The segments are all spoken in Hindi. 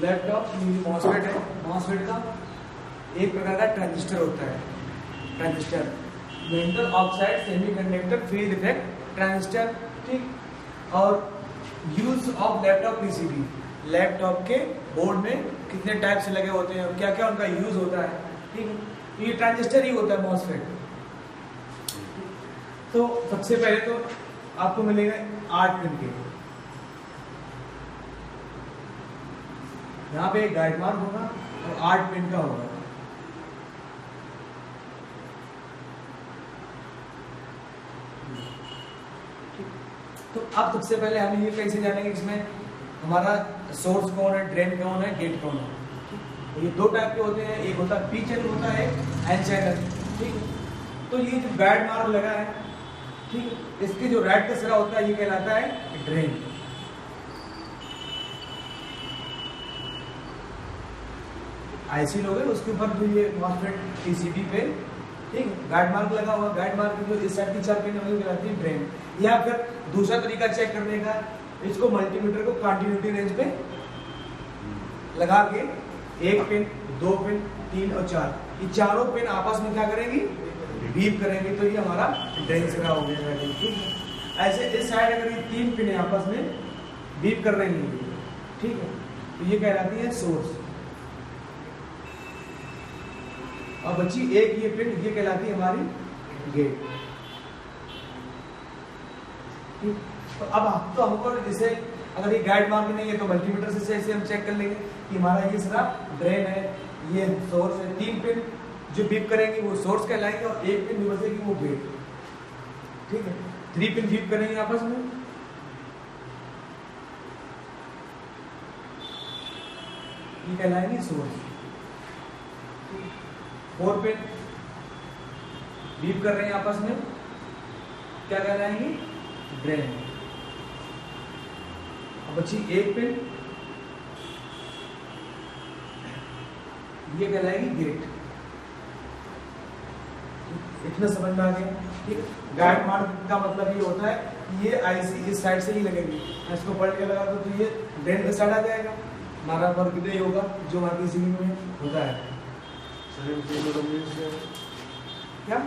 लैपटॉप मॉसफेट है, मॉसफेट का एक प्रकार का ट्रांजिस्टर होता है, transistor metal oxide semiconductor field effect transistor, ठीक। और use of laptop PCB, laptop के बोर्ड में कितने टाइप से लगे होते हैं, क्या क्या उनका यूज होता है, ठीक। ये ट्रांजिस्टर ही होता है मॉसफेट। तो सबसे पहले तो आपको मिलेगा 8 पिन के, यहाँ पे एक गाइड मार्क होगा और 8 पिन का होगा। तो अब सबसे पहले हम ये कैसे जानेंगे इसमें हमारा सोर्स कौन है, ड्रेन कौन है, गेट कौन है। ये दो टाइप के होते हैं, एक होता है पी चैनल होता है, एन चैनल, ठीक है। तो ये जो गाइड मार्क लगा है, ठीक है, इसके जो राइट का सिरा होता है ये कहलाता है ड्रेन। आईसी लोगे उसके ऊपर जो ये मॉसफेट पीसीबी पे, ठीक, गाइड मार्क लगा हुआ, गाइड मार्क जो इस साइड की 4 पिन है कहलाती है ड्रेन। या फिर दूसरा तरीका चेक करने का, इसको मल्टीमीटर को कंटिन्यूटी रेंज पे लगा के 1 पिन, 2 पिन, 3 और 4, ये चारों पिन आपस में क्या करेंगी, बीप करेंगे, तो ये हमारा ड्रेन सिरा हो गया, ठीक है। ऐसे इस साइड अगर ये 3 पिन आपस में बीप कर रही है, ठीक है, तो ये कहलाती है सोर्स। और बच्ची एक ये पिन, ये कहलाती है हमारी गेट, ठीक। तो अब तो हमको जैसे अगर ये गाइड मार्क नहीं है तो मल्टीमीटर से ऐसे हम चेक कर लेंगे कि हमारा ये सिरा ड्रेन है, ये सोर्स है। 3 पिन जो बीप करेंगे वो सोर्स कहलाएंगे और 1 पिन जो बचेगी वो गेट, ठीक है। 3 पिन बीप करेंगे आपस में, ये कहलाएंगे सोर्स। 4 पिन बीप कर रहे हैं आपस में, क्या कहलाएंगे, ड्रेन। अब बच्ची 1 पिन, ये कहलाएगी गेट। इतना समझ में आ गया, ठीक। गाइड मार्क का मतलब ये होता है कि ये आईसी इस साइड से ही लगेगी, इसको पलट के लगा दो तो ये ड्रेन का साइड आ जाएगा, हमारा वर्क नहीं होगा जो हमारे पीसीबी में होता है। क्या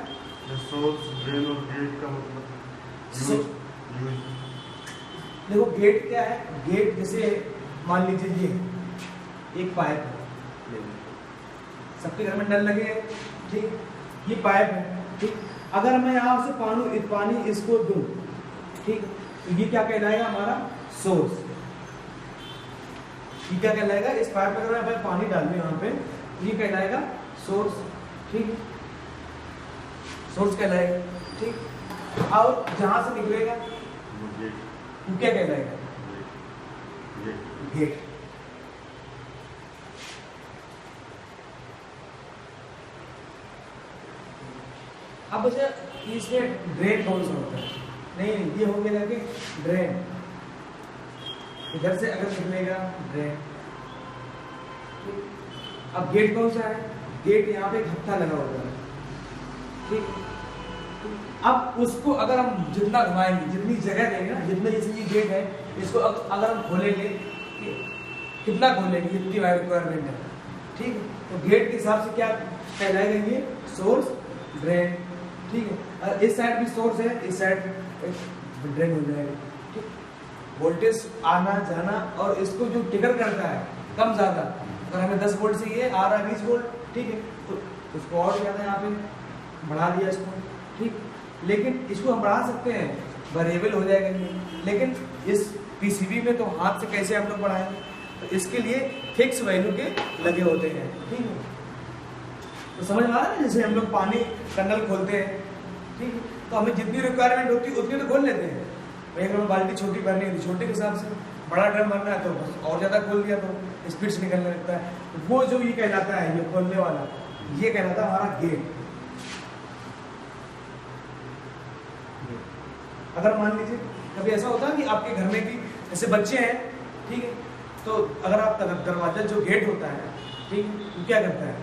सोर्स, ड्रेन और गेट का मतलब देखो गेट क्या है, गेट जैसे मान लीजिए ये एक पाइप है, सबके घर में नल लगे हैं, ठीक, ये पाइप है, ठीक। अगर मैं यहाँ से पानी इसको दूं, ठीक, तो ये क्या कहलाएगा, हमारा सोर्स। ये क्या कहलाएगा, इस पाइप में अगर मैं पानी डाल दूं यहाँ पे, ये कहलाएगा सोर्स, ठीक, सोर्स कहलाएगा, ठीक। और जहां से निकलेगा वो क्या कहलाएगा, गेट। अब बच्चा इसमें ड्रेन कौन सा होता है, नहीं ये हो गया कि ड्रेन, इधर से अगर निकलेगा ड्रेन। अब गेट कौन सा है, गेट यहाँ पे एक हत्था लगा होता है, ठीक। अब उसको अगर हम जितना घुमाएंगे, जितनी जगह देंगे ना, जितना जैसे ये गेट है, इसको अगर हम खोलेंगे, कितना खोलेंगे, जितनी रिक्वायरमेंट है, ठीक। तो गेट के हिसाब से क्या कहलाएगा, ये सोर्स, ड्रेन, ठीक है। इस साइड भी सोर्स है, इस साइड ड्रेन हो जाएगा, ठीक। वोल्टेज आना जाना और इसको जो ट्रिगर करता है कम ज्यादा, अगर हमें 10 वोल्ट से ये आ रहा है 20 वोल्ट, ठीक है, तो उसको और ज्यादा यहाँ पे बढ़ा दिया इसको, ठीक। लेकिन इसको हम बढ़ा सकते हैं, वेरिएबल हो जाएगा ये, लेकिन इस पीसीबी में तो हाथ से कैसे हम लोग बढ़ाएंगे, तो इसके लिए फिक्स वैल्यू के लगे होते हैं, ठीक है। तो समझ में आ रहा है, जैसे हम लोग पानी का नल खोलते हैं, ठीक है, तो हमें जितनी रिक्वायरमेंट होती है उतनी तो खोल लेते हैं। भाई अगर बाल्टी छोटी भरनी है तो छोटे के हिसाब से, बड़ा ड्रम भरना है तो बस और ज़्यादा खोल दिया तो स्पीड से निकलने लगता है। तो वो जो ये कहलाता है, ये खोलने वाला, ये कहलाता है हमारा गेट। अगर मान लीजिए कभी ऐसा होता है कि आपके घर में भी ऐसे बच्चे हैं, ठीक है, तो अगर आप दरवाजा जो गेट होता है, ठीक है, तो क्या करता है,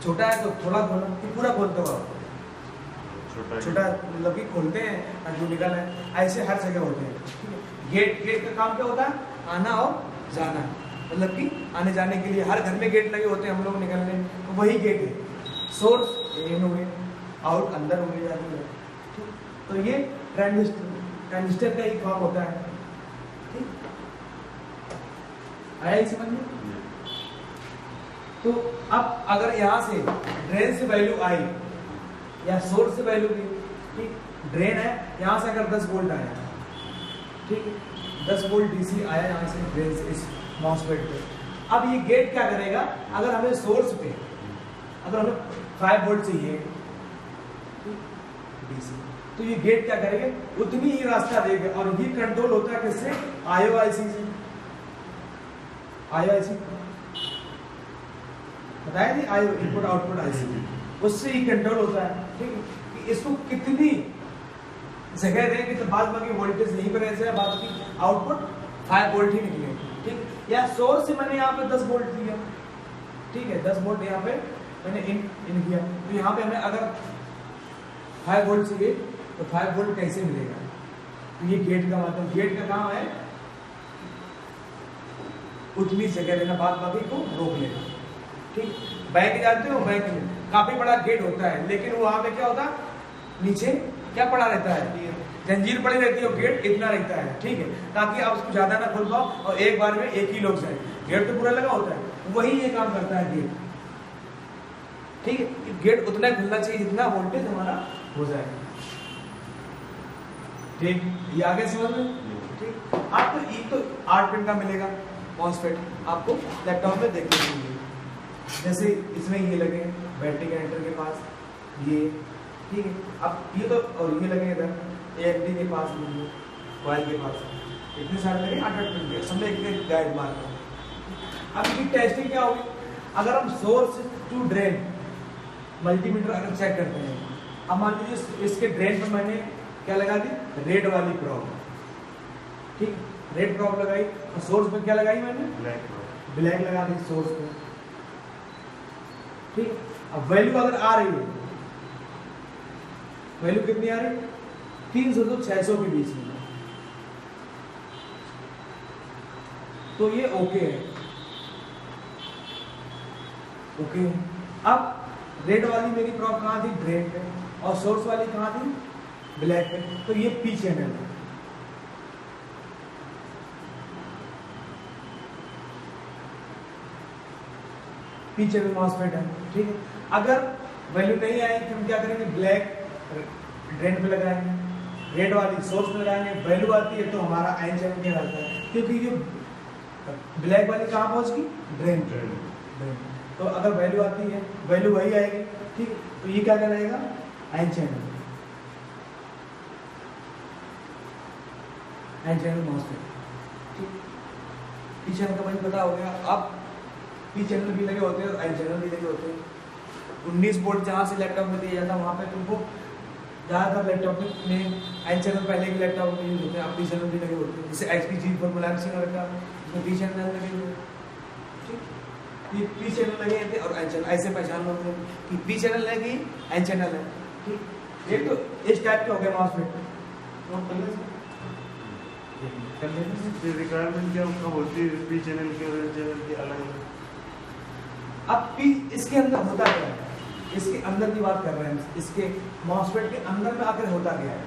छोटा है तो थोड़ा खोला कि पूरा खोलते हो आप, छोटा मतलब कि खोलते हैं और जो निकल है, ऐसे हर जगह होते हैं, ठीक है। गेट का काम क्या होता है, आना और जाना, मतलब कि आने जाने के लिए हर घर में गेट लगे होते हैं, हम लोग निकलने, तो वही गेट है। सोर्स इन हो गए, आउट अंदर हो गए जाने में, ठीक। तो ये ट्रांजिस्टर का एक काम होता है, ठीक। आया इस समझ में? तो अब अगर यहाँ से ड्रेन से वैल्यू आई या सोर्स से वैल्यू गई, ठीक। ड्रेन है, यहाँ से अगर 10 वोल्ट आया, ठीक है, 10 वोल्ट डीसी आया यहाँ से ड्रेन से इस मॉसफेट पे। अब ये गेट क्या करेगा, अगर हमें सोर्स पे अगर हमें 5 वोल्ट चाहिए डीसी, तो ये गेट क्या करेगा, उतनी ही रास्ता देगा। और ये कंट्रोल होता है किससे? आईओआईसी से। आईओआईसी बताया थी, आईओ इनपुट आउटपुट आईसी, उससे ही कंट्रोल होता है, ठीक है। कि इसको कितनी जगह देंगे तो बाद बाकी वोल्टेज नहीं पर ऐसे बाद की आउटपुट 5 वोल्ट ही निकले, ठीक। या सोर्स से मैंने यहाँ पे 10 वोल्ट दिया, ठीक है, 10 वोल्ट यहाँ पे मैंने इन किया, तो यहाँ पे हमें अगर 5 वोल्ट चाहिए तो 5 वोल्ट कैसे मिलेगा? तो ये गेट का मतलब, गेट का काम है उतनी जगह देना, बाद बाकी को रोक लेना, ठीक। बैंक जानते हो, बैंक में काफी बड़ा गेट होता है, लेकिन वहां पे क्या होता है, नीचे क्या पड़ा रहता है, जंजीर पड़ी रहती है, गेट इतना रहता है, ठीक है, ताकि आप उसको ज्यादा ना खोल पाओ और एक बार में एक ही लोग जाए। गेट तो पूरा लगा होता है, वही ये काम करता है गेट, ठीक है। गेट उतना खुलना चाहिए जितना वोल्टेज हमारा हो जाए, ठीक। ये आगे समझ में, ठीक। आपको एक तो 8 पिन का मिलेगा मॉसफेट, आपको लैपटॉप में देखने को मिलेगा। जैसे इसमें ये लगे बैटरी कनेक्टर के पास ये, ठीक है। अब ये तो और ये लगे इधर एएमडी के पास, कॉइल के पास, इतने सारे लगे 8-8 पिन के, सबने एक गाइड मार रहा। अब इसकी टेस्टिंग क्या होगी, अगर हम सोर्स टू ड्रेन मल्टीमीटर अगर चेक करते हैं, अब मान लीजिए इसके ड्रेन पर मैंने क्या लगा दी, रेड वाली प्रॉब, ठीक, रेड प्रॉब लगाई, और सोर्स पर क्या लगाई मैंने, ब्लैक लगा दी सोर्स पे, ठीक। अब वैल्यू अगर आ रही है, वैल्यू कितनी आ रही है, 300 से 600 के बीच में, तो ये ओके है, ओके है। अब रेड वाली मेरी प्रॉब कहाँ थी, ड्रेन पे, और सोर्स वाली कहाँ थी, ब्लैक पे, तो ये पी चैनल है, पी चैनल मॉसफेट है, ठीक है। अगर वैल्यू नहीं आई तो हम क्या करेंगे, ब्लैक ड्रेन पे लगाएंगे, रेड वाली सोर्स पे लगाएंगे, वैल्यू आती है तो हमारा आयन चैनल क्या रहता है, क्योंकि ये ब्लैक वाली कहाँ पहुंच गई, ड्रेन, तो अगर वैल्यू आती है, वैल्यू वही आएगी, ठीक। तो ये क्या कहलाएगा, ion channel, ion channel MOSFET, ठीक। पी चैनल का मुझे पता हो गया। अब पी चैनल भी लगे होते हैं और आयन चैनल भी लगे होते हैं। 19 वोल्ट जहाँ से लैपटॉप में दिया जाता है वहाँ पे तुमको ज़्यादातर लैपटॉप में आयन चैनल पहले के लैपटॉप में यूज होते हैं, अब पी चैनल भी लगे होते हैं। जैसे HP G4 मुलायम सिंह का इसमें पी चैनल लगे हुए, ठीक। ये पी चैनल लगे थे और आयन चैनल, ऐसे पहचान लो कि पी चैनल लगी, आयन चैनल है, ठीक। एक तो इस टाइप के हो गए मॉसफेट, रिक्वायरमेंट क्या कब होती है, पी चैनल की और चैनल की अलग। अब पी इसके अंदर होता क्या है, इसके अंदर की बात कर रहे हैं, इसके मॉसफेट के अंदर में आकर होता क्या है,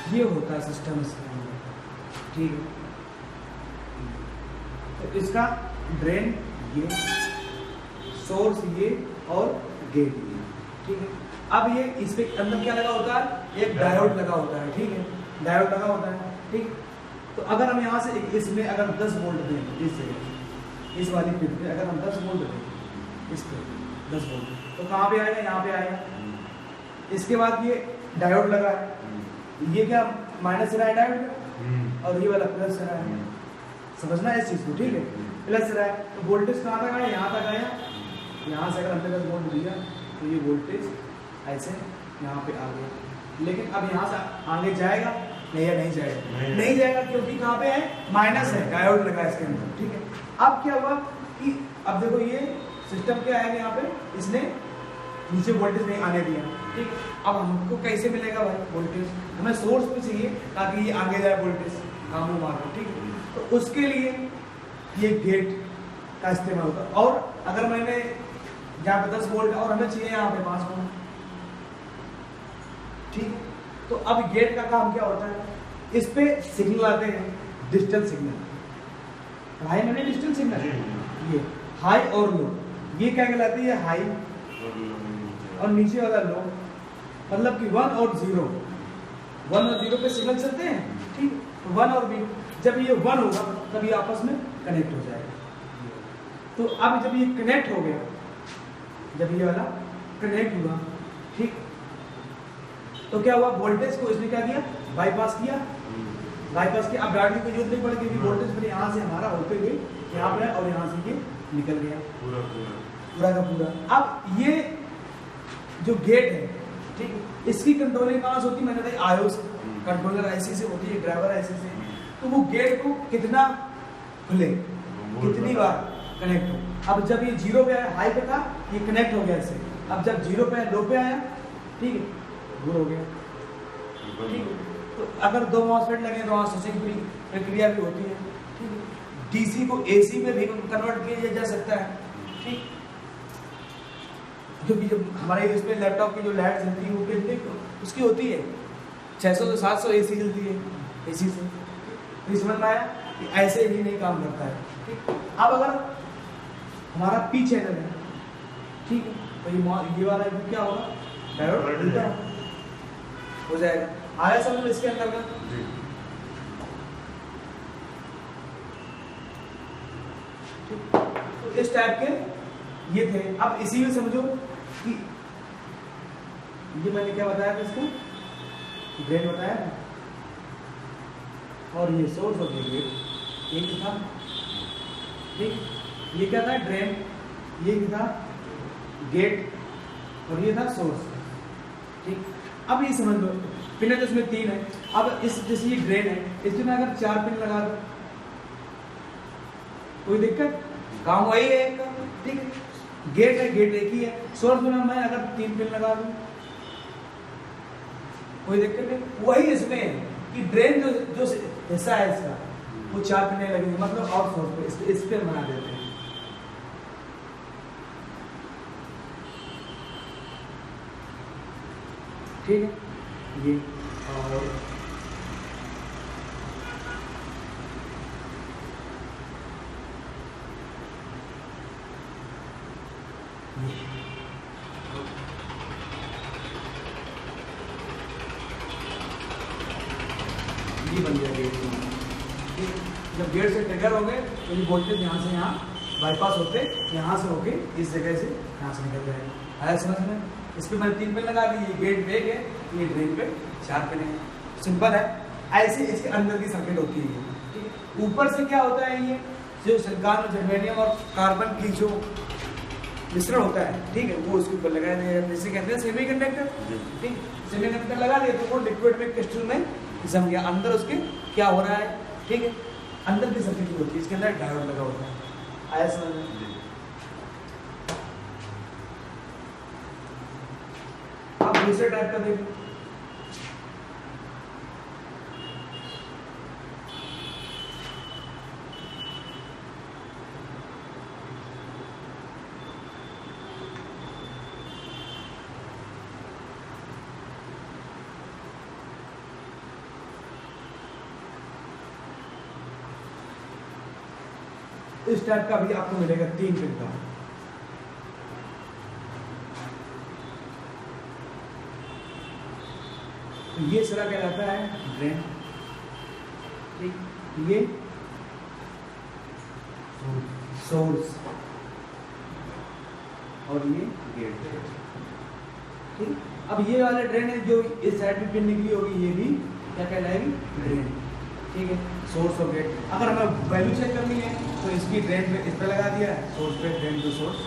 ये होता है सिस्टम इसके अंदर, ठीक है। तो इसका ड्रेन ये, सोर्स ये और गेट ये, ठीक है। अब ये इसके अंदर क्या लगा होता है, एक डायोड लगा होता है, ठीक है, डायोड लगा होता है, ठीक। तो अगर हम यहाँ से इसमें अगर 10 वोल्ट दें, इस जगह इस वाली पिन पे अगर हम 10 वोल्ट दें, इस पे 10 वोल्ट, तो कहाँ पे आएगा, यहाँ पे आएगा। इसके बाद ये डायोड लगा है, ये क्या माइनस रहा है डायोड और ये वाला प्लस रहा है, समझना है इस चीज को, ठीक है। प्लस रहा है तो वोल्टेज कहाँ तक आया, यहाँ तक आया, यहाँ से अगर हमने 10 वोल्ट दिया तो ये वोल्टेज ऐसे यहाँ पे आ गया, लेकिन अब यहाँ से आगे जाएगा नहीं या नहीं जाएगा? नहीं जाएगा, क्योंकि कहाँ पे है? माइनस है, डायोड लगा है इसके अंदर, ठीक है। अब क्या हुआ कि अब देखो ये सिस्टम क्या है यहाँ पे, इसने नीचे वोल्टेज नहीं आने दिया, ठीक है। अब हमको कैसे मिलेगा भाई वोल्टेज? हमें सोर्स पे चाहिए ताकि ये आगे जाए वोल्टेज, काम हो मार, ठीक है। तो उसके लिए ये गेट का इस्तेमाल होता है। और अगर मैंने यहाँ पे 10 वोल्ट और हमें चाहिए यहाँ पे 5 वोल्ट, ठीक है। तो अब गेट का काम क्या होता है? इस पे सिग्नल आते हैं, डिजिटल सिग्नल। हाई मैंने डिजिटल सिग्नल, ये हाई और लो, ये क्या कहलाती है? हाई, और नीचे वाला लो, मतलब कि 1 और 0, 1 और 0 पे सिग्नल चलते हैं, ठीक है। 1 और B, जब ये 1 होगा तब ये आपस में कनेक्ट हो जाएगा। तो अब जब ये कनेक्ट हो गया, जब ये वाला कनेक्ट हुआ, ठीक, तो क्या हुआ? वोल्टेज को इसने क्या किया? बाईपास किया, बाईपास किया। अब डालने की जरूरत नहीं पड़ी, क्योंकि वोल्टेज फिर यहाँ से हमारा होते हुए यहाँ पे और यहाँ से ये निकल गया पूरा का पूरा। अब ये जो गेट है, ठीक है, इसकी कंट्रोलिंग कहाँ से होती है? मैंने बताया आयो से, कंट्रोलर ऐसे से होती है, ड्राइवर ऐसे से। तो वो गेट को कितना खुले, कितनी बार कनेक्ट हो। अब जब ये 0 पे आया, हाई पे था, ये कनेक्ट हो गया इससे। अब जब 0 पे लो पे आया, ठीक है, दूर हो गया, ठीक है। तो अगर 2 मॉसफेट लगे तो वहाँ स्विचिंग प्रक्रिया भी होती है, ठीक है। डीसी को एसी में भी कन्वर्ट किया जा सकता है, ठीक। क्योंकि जब हमारे इस पे लैपटॉप की जो लाइट जलती है वो कितनी उसकी होती है? 600 से 700 एसी जलती है, एसी से। तो समझ में आया कि ऐसे ही नहीं काम करता है, ठीक। अब अगर हमारा पी चैनल है, ठीक है, तो ये वाला क्या होगा? डायोड हो जाएगा। आया समझ में इसके अंदर का? तो इस टाइप के ये थे। अब इसी में समझो कि ये मैंने क्या बताया था, इसको ड्रेन बताया था, और ये सोर्स और ये गेट, ये था, ठीक। ये क्या था? ड्रेन, ये था गेट, और ये था सोर्स, ठीक। अब ये समझ लो पिन है तो इसमें 3 है। अब इस जैसे ये ड्रेन है, इसमें अगर 4 पिन लगा दो कोई दिक्कत? काम वही है एक, ठीक है। गेट है, गेट एक ही है। सोर्स में मैं अगर 3 पिन लगा दूं कोई दिक्कत नहीं। वही इसमें है कि ड्रेन जो हिस्सा है इसका वो 4 पिन लगेंगे, मतलब और सोर्स पे इस पे बना देते हैं, ठीक है। ये और ये बन गया गेट। जब गेट से ट्रिगर हो गए तो ये वोल्टेज यहाँ से यहाँ बाईपास होते, यहाँ से होके इस जगह से यहाँ से निकल जाएगा। आया समझ में? इस पे मैंने 3 पिन लगा दी, ये गेट पे है, ये ड्रेन पे 4 पिन है, सिंपल है। ऐसे इसके अंदर की सर्किट होती है, ठीक है। ऊपर से क्या होता है? ये जो सिलिकॉन और जर्मेनियम और कार्बन की जो मिश्रण होता है, ठीक है, वो उसके ऊपर लगाया जाए, जैसे कहते हैं सेमीकंडक्टर, ठीक। सेमीकंडक्टर लगा दिया तो वो लिक्विड में क्रिस्टल में जम गया, अंदर उसके क्या हो रहा है, ठीक है, अंदर की सर्किट होती है, इसके अंदर डायोड लगा होता है। आया समझ में? आप दूसरे टाइप का देखो, इस टाइप का भी आपको मिलेगा 3 पिन का। तो ये सिरा कहलाता है ड्रेन, ठीक, ये सोर्स और ये गेट, ठीक। अब ये वाले ड्रेन है जो इस साइड में पिन निकली होगी, ये भी क्या कहलाएगी? ड्रेन, ठीक है, सोर्स और गेट। अगर हमें वैल्यू चेक करनी है तो इसकी ड्रेन पे इस पे लगा दिया है, सोर्स पे drain to source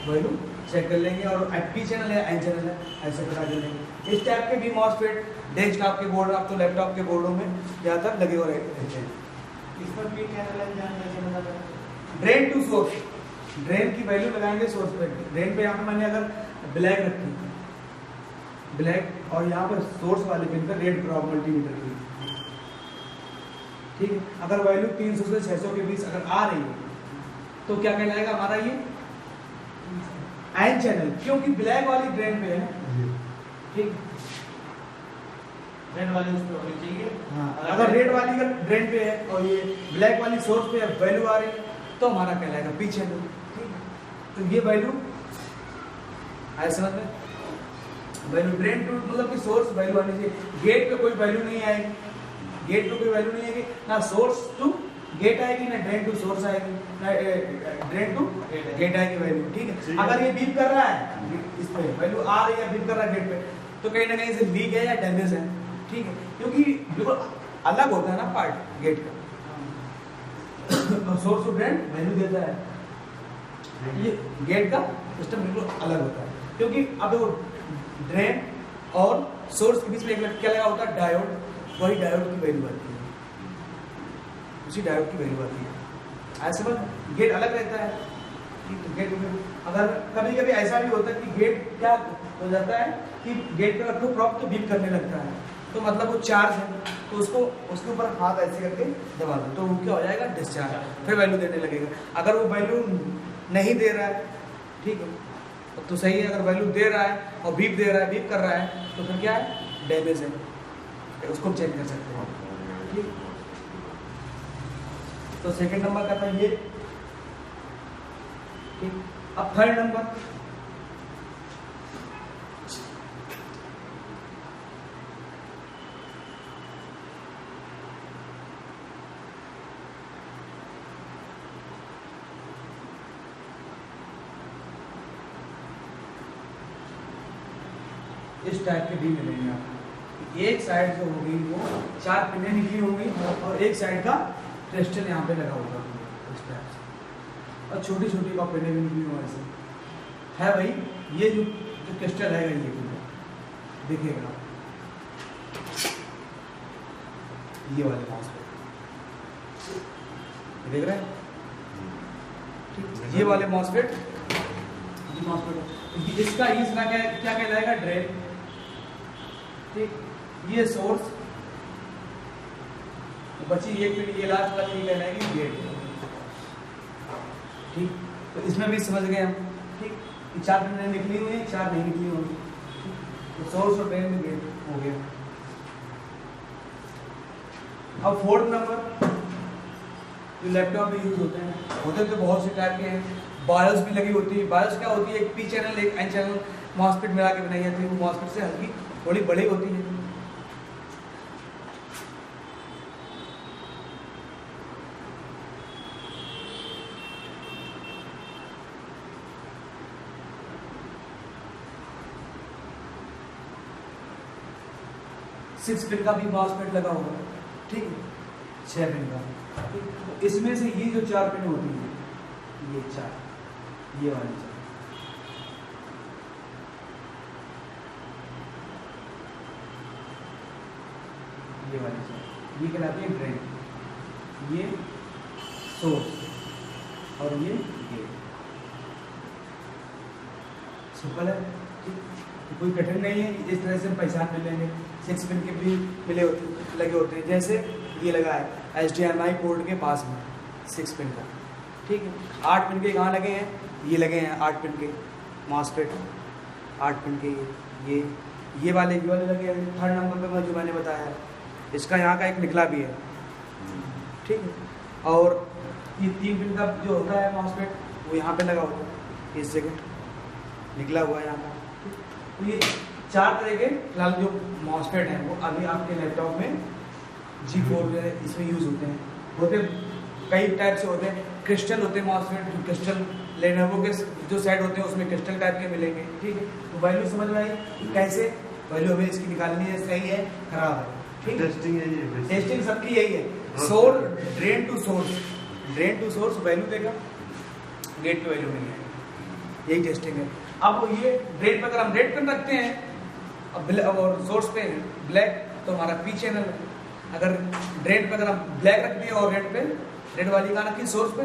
value check कर लेंगे, और पी चैनल है एन चैनल है ऐसे पता कर लेंगे। इस टाइप के भी मॉसफेट डेस्कटॉप के बोर्ड, अब तो लैपटॉप के बोर्डों में ज़्यादातर लगे हुए रहते हैं। इसमें पी चैनल है जान कैसे पता करें? ड्रेन टू सोर्स, ड्रेन की वैल्यू लगाएंगे सोर्स पे। ड्रेन पे यहाँ पे मैंने अगर ब्लैक रखी, ब्लैक, और यहाँ पर सोर्स वाले पिन पर रेड ड्रॉप मल्टीमीटर की, ठीक है। अगर वैल्यू 300 से 600 के बीच अगर आ रही है तो क्या कहलाएगा हमारा ये एन चैनल, क्योंकि ब्लैक वाली ड्रेन पे है, ठीक। रेड वाली उस पे होनी चाहिए। हाँ, अगर रेड वाली अगर ड्रेन पे है और ये ब्लैक वाली सोर्स पे वैल्यू आ रही है तो हमारा कहलाएगा पी चैनल, ठीक है। तो ये वैल्यू आए समझ में, वैल्यू ड्रेन टू मतलब कि सोर्स वैल्यू आनी चाहिए। गेट पे कोई वैल्यू नहीं आएगी, गेट पे कोई वैल्यू नहीं आएगी, ना सोर्स टू गेट आएगी, ना ड्रेन टू सोर्स आएगी, ना ड्रेन टू गेट आएगी वैल्यू, ठीक है। अगर ये बीप कर रहा है, इस पे वैल्यू आ रही है, बीप कर रहा है गेट पे, तो कहीं ना कहीं से लीक है या डैमेज है, ठीक है, क्योंकि बिल्कुल अलग होता है ना पार्ट गेट का। सोर्स टू ड्रेन वैल्यू देता है, ये गेट का सिस्टम बिल्कुल अलग होता है, क्योंकि अब देखो ड्रेन और सोर्स के बीच में एक क्या लगा होता है डायोड, वही डायोड की वैल्यू आती है, उसी डायोड की वैल्यू आती है। ऐसे में गेट अलग रहता है, तो गेट में अगर कभी कभी ऐसा भी होता है कि गेट क्या हो जाता है कि गेट पे रखो प्रॉप तो बीप करने लगता है, तो मतलब वो चार्ज है, तो उसको उसके ऊपर हाथ ऐसे करके दबा दो तो वो क्या हो जाएगा डिस्चार्ज, फिर वैल्यू देने लगेगा। अगर वो वैल्यू नहीं दे रहा है, ठीक है, तो सही है। अगर वैल्यू दे रहा है और बीप दे रहा है, बीप कर रहा है, तो फिर क्या है डैमेज है, उसको चेक कर सकते हैं, ठीक। तो सेकंड नंबर का था ये, ठीक। अब थर्ड नंबर, इस टाइप के भी मिलेंगे आपको। एक साइड जो होगी वो 4 पिनें निकली होंगी और एक साइड का क्रिस्टल यहाँ पे लगा होगा इस टाइप से, और छोटी छोटी का पिनें भी निकली होंगी ऐसे है भाई। ये जो क्रिस्टल है ये दिखेगा, ये वाले मॉसफेट देख रहे हैं, ठीक। ये वाले मॉसफेट, इसका इसका क्या कहलाएगा ड्रेन, ठीक। ये सोर्स, तो बची एक पिन, ये लास्ट वाली ये कहलाएगी गेट, ठीक। तो इसमें भी समझ गए हम, ठीक। 4 पिनें निकली हुई हैं, 4 नहीं निकली हुई, तो सोर्स और ड्रेन में गेट हो गया। अब फोर्थ नंबर, जो लैपटॉप में यूज होते तो बहुत से टाइप के हैं। बायोस भी लगी होती है। बायोस क्या होती है, एक पी चैनल एक एन चैनल मॉसफेट मिला के बनाई जाती है, वो मॉसफेट से हल्की थोड़ी बड़ी होती है। सिक्स पिन का भी मॉसफेट लगा होगा, ठीक है, 6 पिन का, ठीक। तो इसमें से ये जो 4 पिन होती है, ये 4, ये वाली 4, ये वाली 4, ये कहलाती है ड्रेन, ये सोर्स और ये गेट। सिंपल है, ठीक। तो कोई कठिन नहीं है, इस तरह से हम पहचान ले लेंगे। 6 पिन के भी लगे होते हैं, जैसे ये लगा है HDMI पोर्ट के पास में 6 पिन का, ठीक है। 8 पिन के कहाँ लगे हैं, ये लगे हैं 8 पिन के मॉसफेट, 8 पिन के ये वाले लगे हैं। थर्ड नंबर पे जो मैंने बताया है, इसका यहाँ का एक निकला भी है, ठीक है। और ये 3 पिन का जो होता है मॉसफेट, वो यहाँ पे लगा होता है, इस जगह निकला हुआ है यहाँ का। तो ये 4 तरह के फिलहाल जो मॉसफेट हैं वो अभी आपके लैपटॉप में G4 इसमें यूज़ होते कई टाइप से होते हैं। क्रिस्टल होते हैं मॉसफेट, जो क्रिस्टल लेनोवो के जो सेट होते हैं उसमें क्रिस्टल टाइप के मिलेंगे, ठीक है। तो वैल्यू समझ में आई कि कैसे वैल्यू हमें इसकी निकालनी है, सही है खराब है, ठीक है। टेस्टिंग है ये, टेस्टिंग सबकी यही है। Source drain to source value देगा, गेट पे वैल्यू नहीं है, यही टेस्टिंग है। अब ये ड्रेन पे अगर हम रेड पिन रखते हैं और सोर्स पे ब्लैक, तो हमारा पी चैनल है। अगर ड्रेन पे अगर हम ब्लैक रख दिए और रेड वाली का रखी सोर्स पे,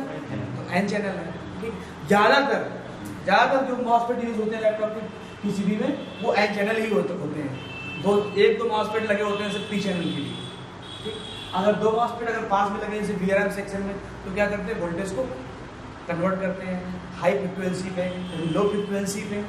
तो एन चैनल है। ठीक, ज़्यादातर जो मॉसफेट यूज होते हैं लैपटॉप के पीसीबी में, वो एन चैनल ही होते हैं। एक दो मॉसफेट लगे होते हैं सिर्फ पी चैनल के लिए। ठीक, अगर दो मॉसफेट अगर पास में लगे जैसे वीआरएम सेक्शन में, तो क्या करते हैं, वोल्टेज को कन्वर्ट करते हैं हाई फ्रिक्वेंसी पे, लो फ्रिक्वेंसी पे।